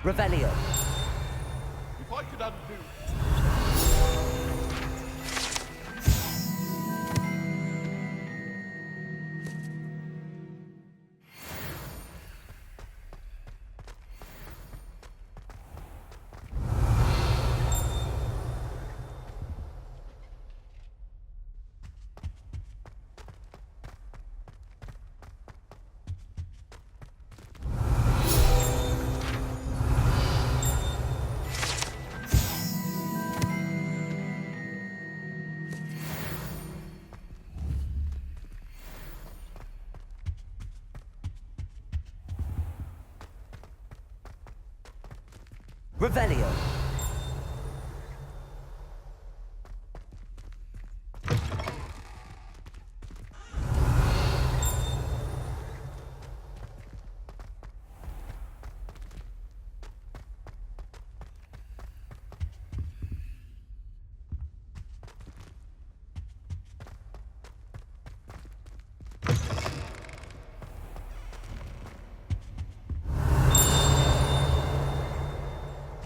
Revelio. If I could undo... Revelio.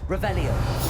Revelio.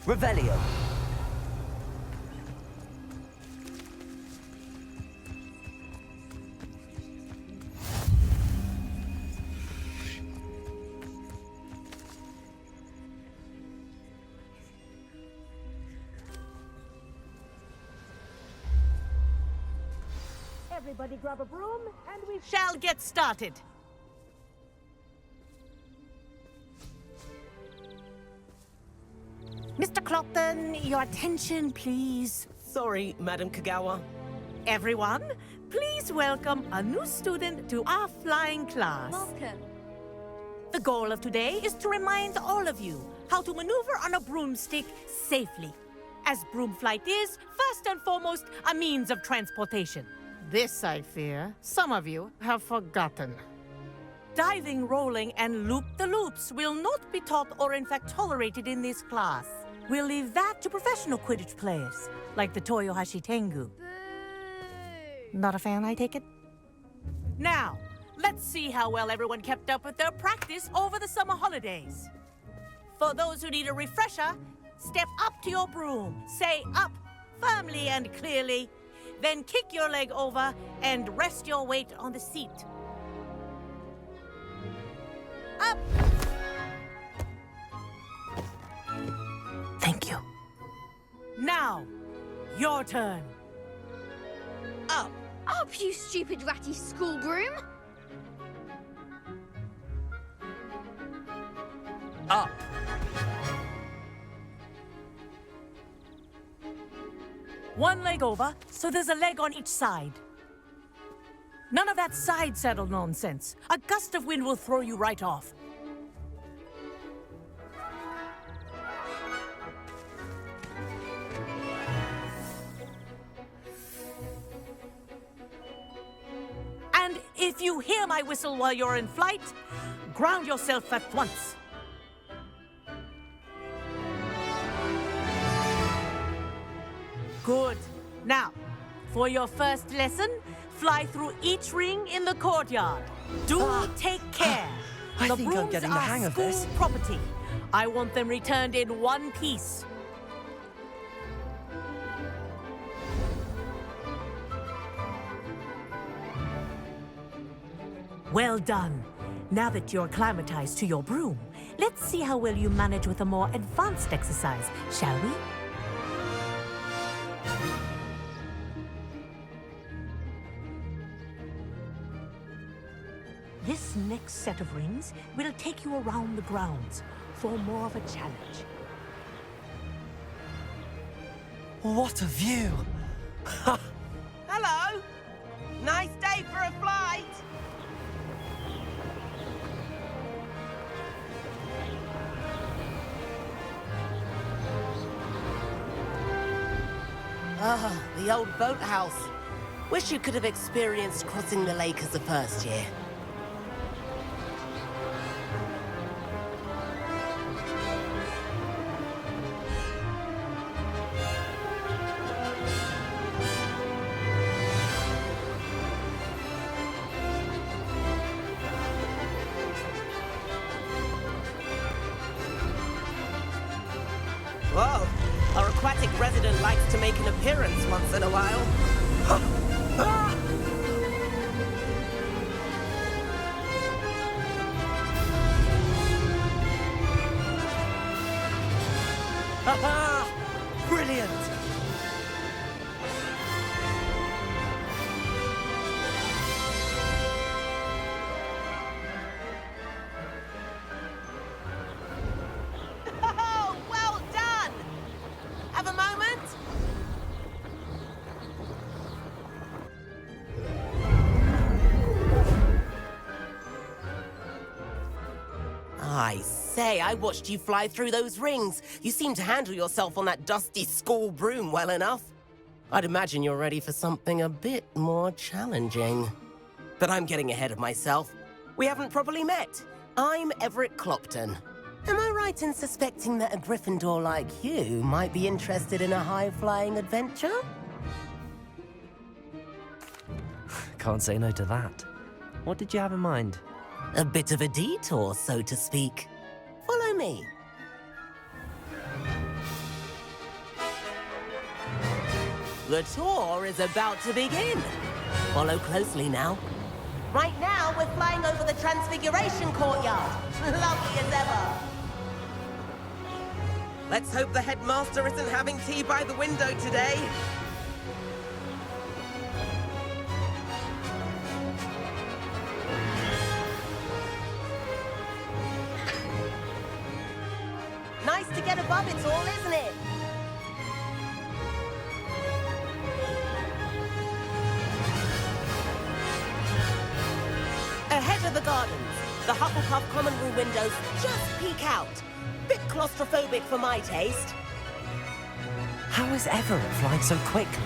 Revelio. Everybody grab a broom and we shall get started. Mr. Clopton, your attention, please. Sorry, Madam Kagawa. Everyone, please welcome a new student to our flying class. Welcome. The goal of today is to remind all of you how to maneuver on a broomstick safely, as broom flight is, first and foremost, a means of transportation. This, I fear, some of you have forgotten. Diving, rolling, and loop-the-loops will not be taught or in fact tolerated in this class. We'll leave that to professional Quidditch players, like the Toyohashi Tengu. Boo! Not a fan, I take it? Now, let's see how well everyone kept up with their practice over the summer holidays. For those who need a refresher, step up to your broom, say up firmly and clearly, then kick your leg over and rest your weight on the seat. Up! Thank you. Now, your turn. Up, you stupid ratty school broom! Up. One leg over, so there's a leg on each side. None of that side saddle nonsense. A gust of wind will throw you right off. And if you hear my whistle while you're in flight, ground yourself at once. Good. Now, for your first lesson, fly through each ring in the courtyard. Do take care. I The think I'm brooms getting the are hang of school this. property. I want them returned in one piece. Well done. Now that you're acclimatized to your broom, let's see how well you manage with a more advanced exercise, shall we? This next set of rings will take you around the grounds for more of a challenge. What a view! Hello! Nice day for a flight! Ah, the old boathouse. Wish you could have experienced crossing the lake as a first year. Whoa, our aquatic resident likes to make an appearance once in a while. Ha-ha! Brilliant! Oh, well done! Have a moment? I say, I watched you fly through those rings. You seem to handle yourself on that dusty school broom well enough. I'd imagine you're ready for something a bit more challenging. But I'm getting ahead of myself. We haven't properly met. I'm Everett Clopton. Am I right in suspecting that a Gryffindor like you might be interested in a high-flying adventure? Can't say no to that. What did you have in mind? A bit of a detour, so to speak. Follow me. The tour is about to begin. Follow closely now. Right now, we're flying over the Transfiguration Courtyard. Lovely as ever. Let's hope the headmaster isn't having tea by the window today. Nice to get above it all, isn't it? Ahead of the gardens, the Hufflepuff common room windows just peek out. Bit claustrophobic for my taste. How is Everett flying so quickly?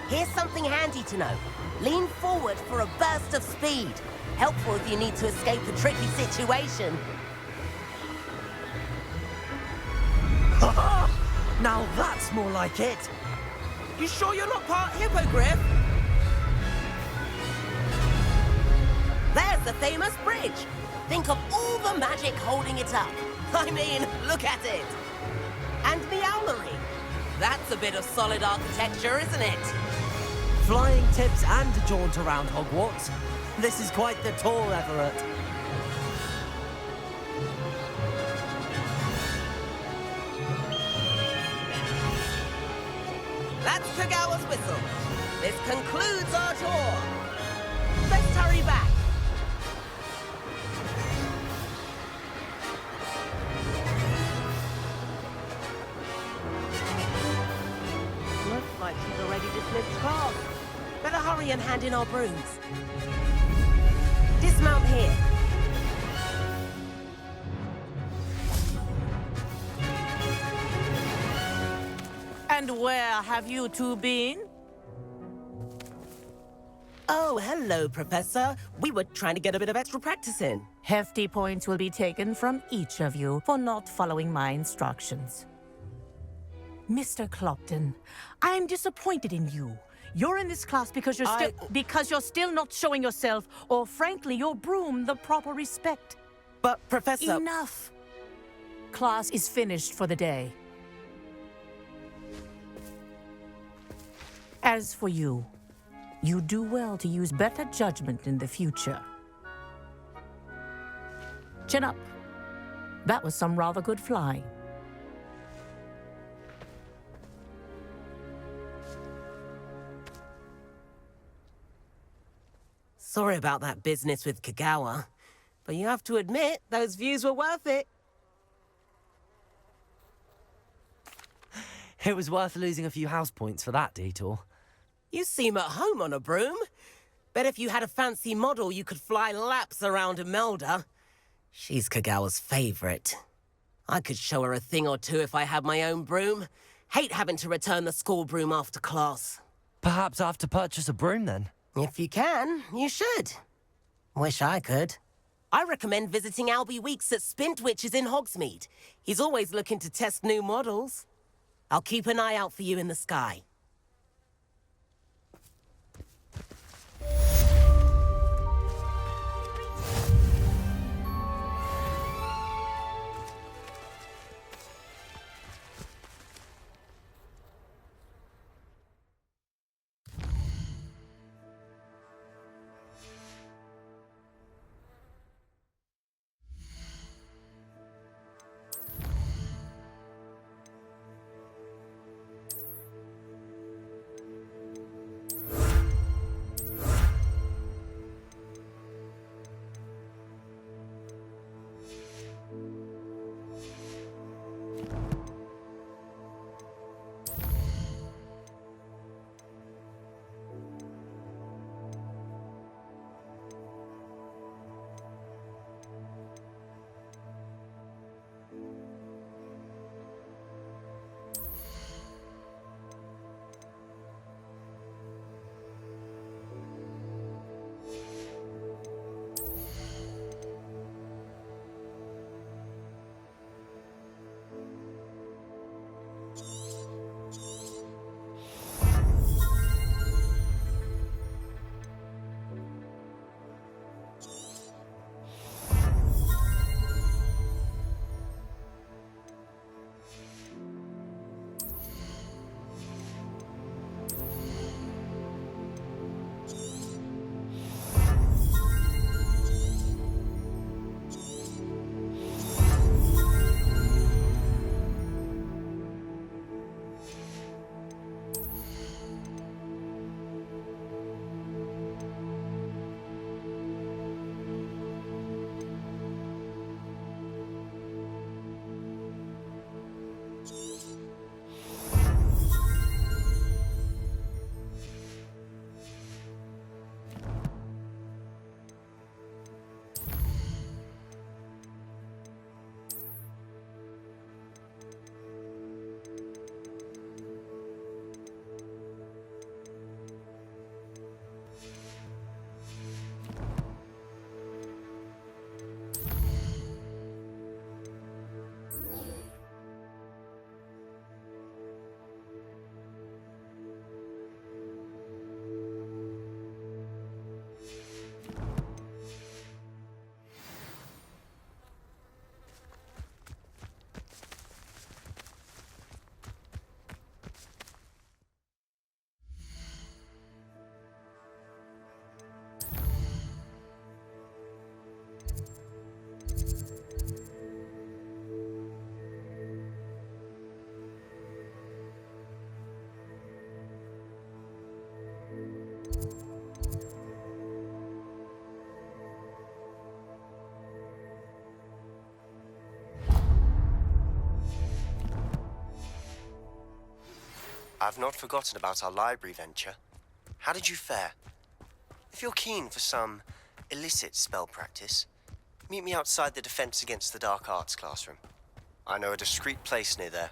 Here's something handy to know. Lean forward for a burst of speed. Helpful if you need to escape a tricky situation. Now that's more like it! You sure you're not part hippogriff? There's the famous bridge. Think of all the magic holding it up. I mean, look at it. And the owlery. That's a bit of solid architecture, isn't it? Flying tips and a jaunt around Hogwarts. This is quite the tour, Everett. That's Kagawa's whistle. This concludes our tour. Let's hurry back. and hand in our brooms. Dismount here. And where have you two been? Oh, hello, Professor. We were trying to get a bit of extra practice in. Hefty points will be taken from each of you for not following my instructions. Mr. Clopton, I'm disappointed in you. You're in this class because you're still not showing yourself, or frankly, your broom the proper respect. But, Professor... Enough! Class is finished for the day. As for you, you do well to use better judgment in the future. Chin up. That was some rather good flying. Sorry about that business with Kagawa, but you have to admit, those views were worth it. It was worth losing a few house points for that detour. You seem at home on a broom. Bet if you had a fancy model, you could fly laps around Imelda. She's Kagawa's favorite. I could show her a thing or two if I had my own broom. Hate having to return the school broom after class. Perhaps I have to purchase a broom then. If you can, you should. Wish I could. I recommend visiting Albie Weeks at Spintwitches in Hogsmeade. He's always looking to test new models. I'll keep an eye out for you in the sky. I've not forgotten about our library venture. How did you fare? If you're keen for some illicit spell practice, meet me outside the Defense Against the Dark Arts classroom. I know a discreet place near there.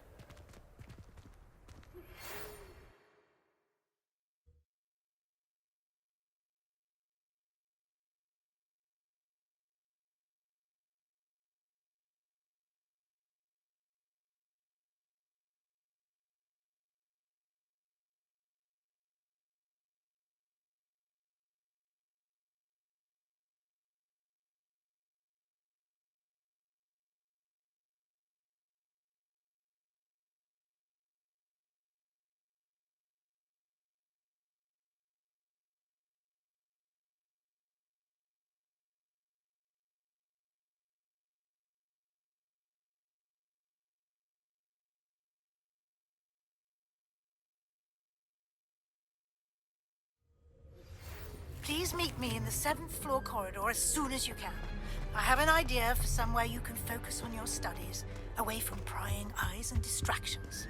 Please meet me in the 7th floor corridor as soon as you can. I have an idea for somewhere you can focus on your studies, away from prying eyes and distractions.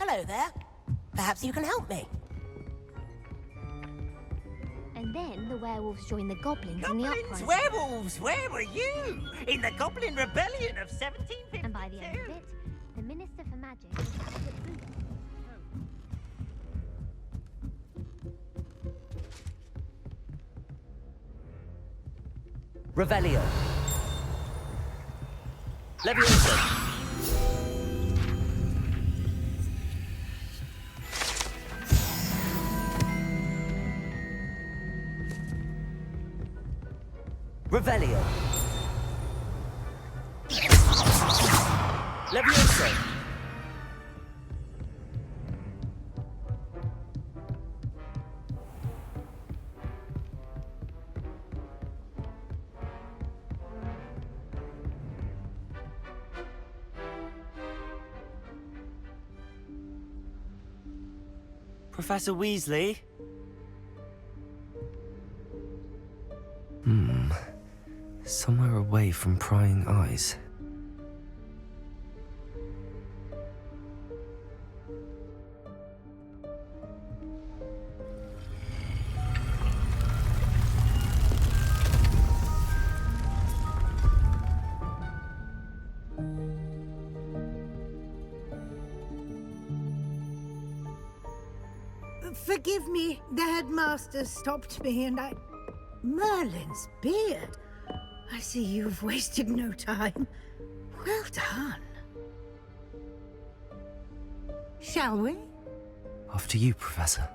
Hello there. Perhaps you can help me. And then the werewolves joined the goblins in the Goblins, uprising. werewolves, where were you? In the Goblin Rebellion of 1752? And by the end of it, the Minister for Magic was captured at Booth. Revelio. Leviosa. Revelio. Leviosa. Professor Weasley? Somewhere away from prying eyes. Forgive me, the headmaster stopped me and I... Merlin's beard. I see you've wasted no time. Well done. Shall we? After you, Professor.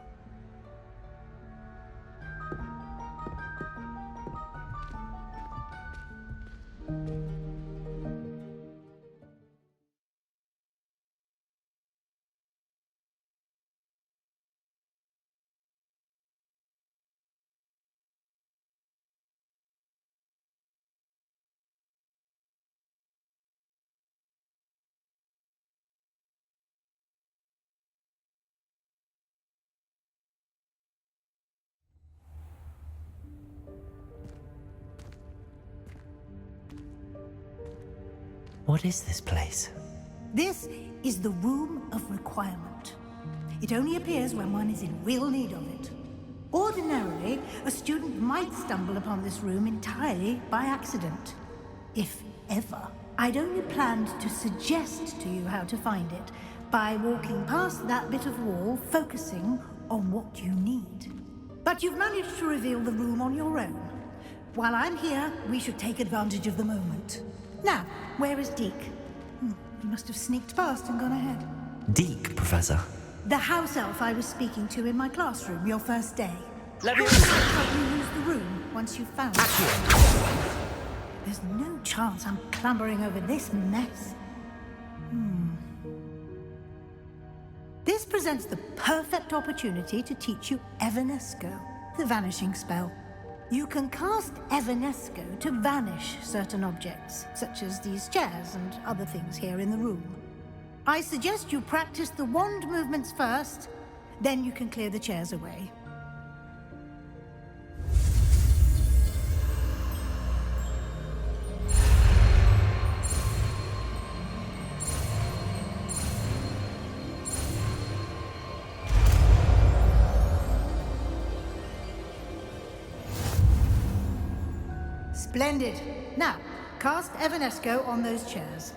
What is this place? This is the Room of Requirement. It only appears when one is in real need of it. Ordinarily, a student might stumble upon this room entirely by accident. If ever. I'd only planned to suggest to you how to find it by walking past that bit of wall, focusing on what you need. But you've managed to reveal the room on your own. While I'm here, we should take advantage of the moment. Now, where is Deke? He must have sneaked past and gone ahead. Deke, Professor. The house elf I was speaking to in my classroom your first day. Let me... How you use the room once you've found it. There's no chance I'm clambering over this mess. This presents the perfect opportunity to teach you Evanesco, the vanishing spell. You can cast Evanesco to vanish certain objects, such as these chairs and other things here in the room. I suggest you practice the wand movements first, then you can clear the chairs away. Splendid. Now, cast Evanesco on those chairs.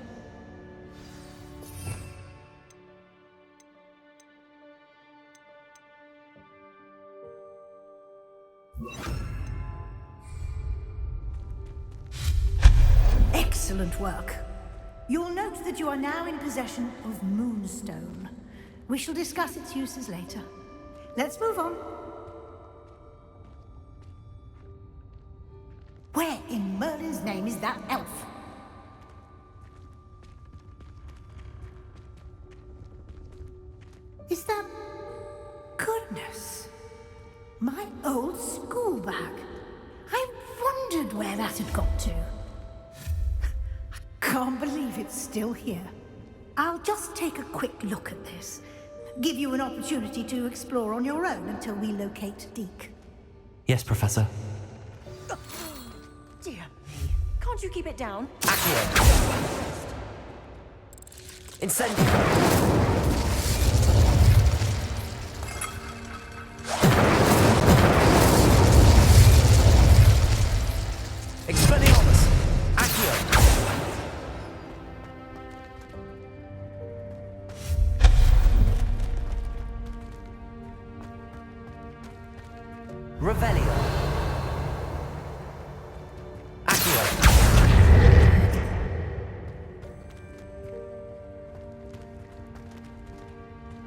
Excellent work. You'll note that you are now in possession of Moonstone. We shall discuss its uses later. Let's move on. Where in Merlin's name is that elf? Is that... Goodness. My old school bag. I wondered where that had got to. I can't believe it's still here. I'll just take a quick look at this. Give you an opportunity to explore on your own until we locate Deke. Yes, Professor. Dear me. Can't you keep it down? Accio. Incendio. Expelliarmus. Accio. Revelio.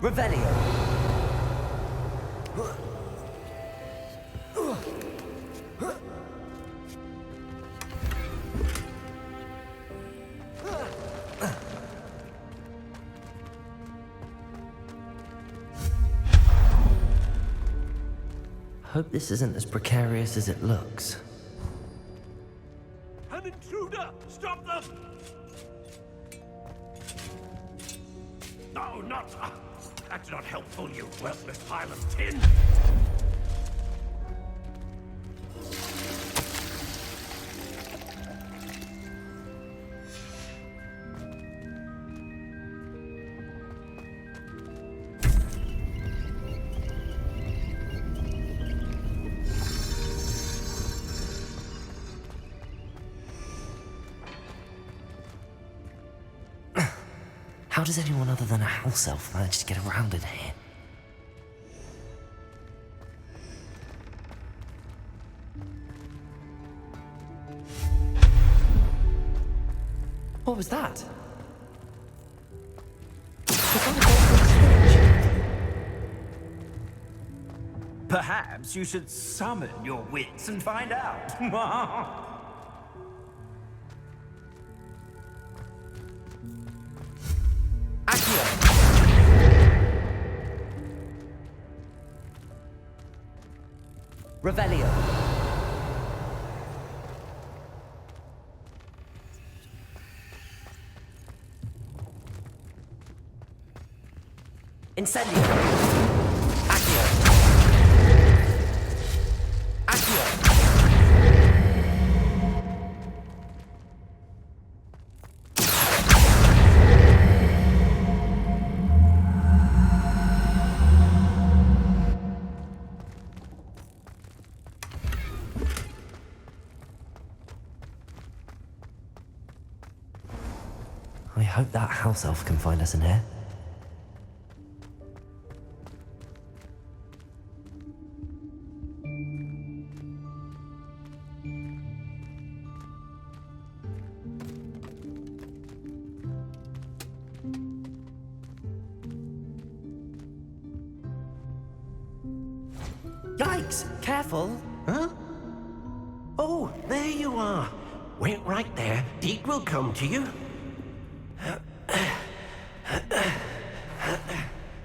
Revelio. Hope this isn't as precarious as it looks. An intruder! Stop them! No, not... That's not helpful, you worthless pile of tin! How does anyone other than a house elf manage to get around in here? What was that? Perhaps you should summon your wits and find out. Revelio. Incendio. Accio. Accio. hope that house elf can find us in here. Yikes! Careful! Huh? Oh, there you are. Wait right there. Deke will come to you.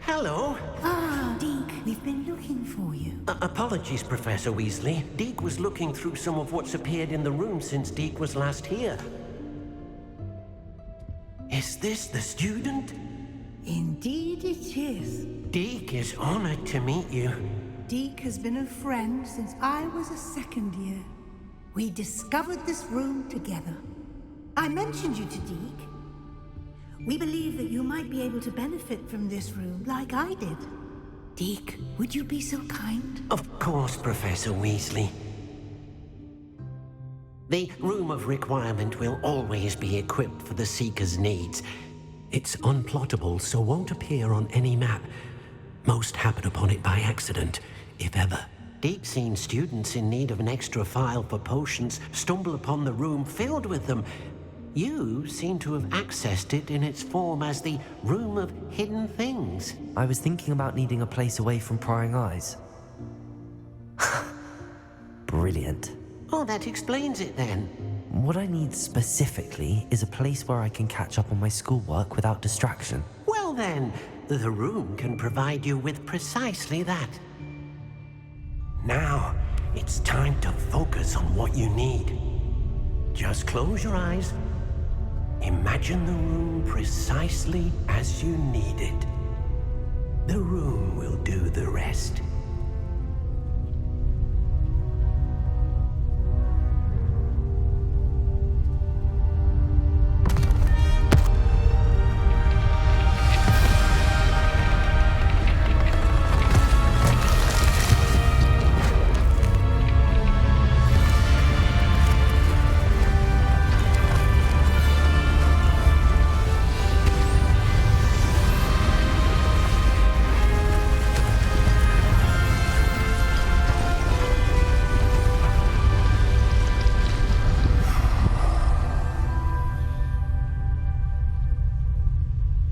Hello. Ah, Deke, we've been looking for you. Apologies, Professor Weasley. Deke was looking through some of what's appeared in the room since Deke was last here. Is this the student? Indeed it is. Deke is honored to meet you. Deke has been a friend since I was a second year. We discovered this room together. I mentioned you to Deke. We believe that you might be able to benefit from this room like I did. Deke, would you be so kind? Of course, Professor Weasley. The Room of Requirement will always be equipped for the Seeker's needs. It's unplottable, so won't appear on any map. Most happen upon it by accident, if ever. Deke's seen students in need of an extra file for potions stumble upon the room filled with them. You seem to have accessed it in its form as the Room of Hidden Things. I was thinking about needing a place away from prying eyes. Brilliant. Oh, that explains it then. What I need specifically is a place where I can catch up on my schoolwork without distraction. Well then, the room can provide you with precisely that. Now, it's time to focus on what you need. Just close your eyes. Imagine the room precisely as you need it. The room will do the rest.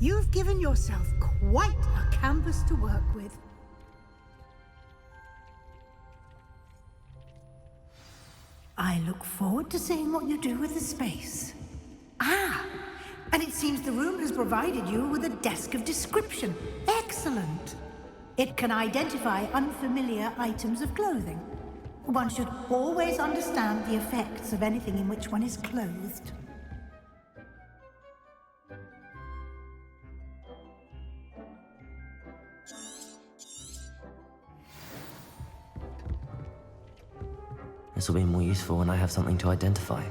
You've given yourself quite a canvas to work with. I look forward to seeing what you do with the space. Ah, and it seems the room has provided you with a desk of description. Excellent. It can identify unfamiliar items of clothing. One should always understand the effects of anything in which one is clothed. This will be more useful when I have something to identify.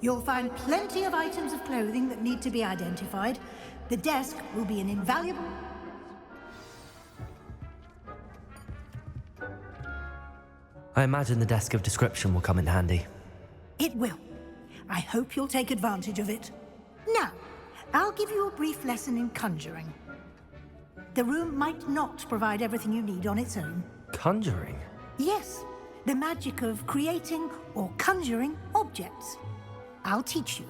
You'll find plenty of items of clothing that need to be identified. The desk will be an invaluable... I imagine the desk of description will come in handy. It will. I hope you'll take advantage of it. Now, I'll give you a brief lesson in conjuring. The room might not provide everything you need on its own. Conjuring? Yes, the magic of creating or conjuring objects. I'll teach you.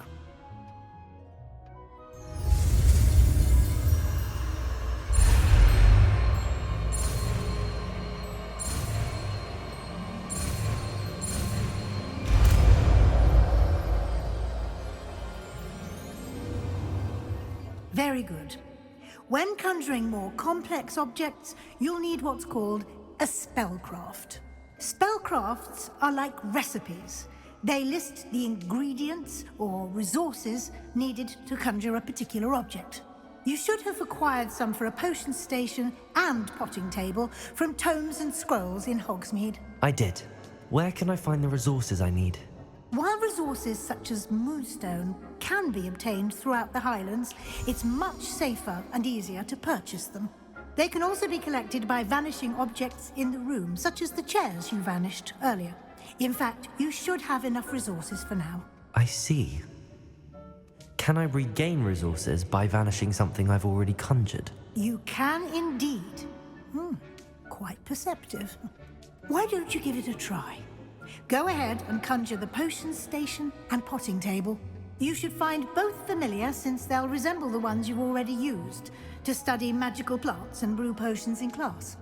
Very good. When conjuring more complex objects, you'll need what's called a spellcraft. Spellcrafts are like recipes. They list the ingredients or resources needed to conjure a particular object. You should have acquired some for a potion station and potting table from tomes and scrolls in Hogsmeade. I did. Where can I find the resources I need? While resources such as moonstone can be obtained throughout the Highlands, it's much safer and easier to purchase them. They can also be collected by vanishing objects in the room, such as the chairs you vanished earlier. In fact, you should have enough resources for now. I see. Can I regain resources by vanishing something I've already conjured? You can indeed. Quite perceptive. Why don't you give it a try? Go ahead and conjure the potion station and potting table. You should find both familiar, since they'll resemble the ones you've already used to study magical plants and brew potions in class.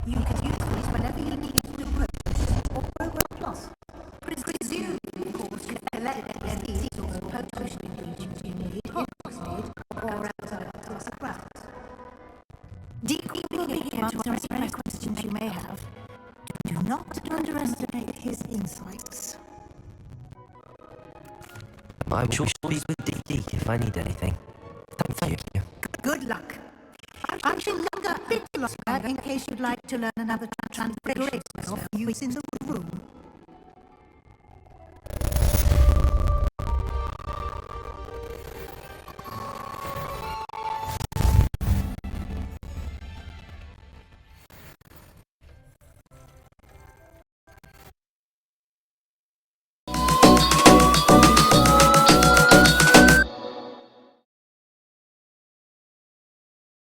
You can use these whenever you need to do potions or program plus. Presume, of course, you collect these or potion ingredients you need, Hogwarts need, or outside of class of crafts. Deacon will be here to answer any questions you may have. Do not underestimate his insights. I will speak with Deek if I need anything. Thank you. Good luck. I shall longer bit longer in case you'd like to learn another transfiguration spell using the room.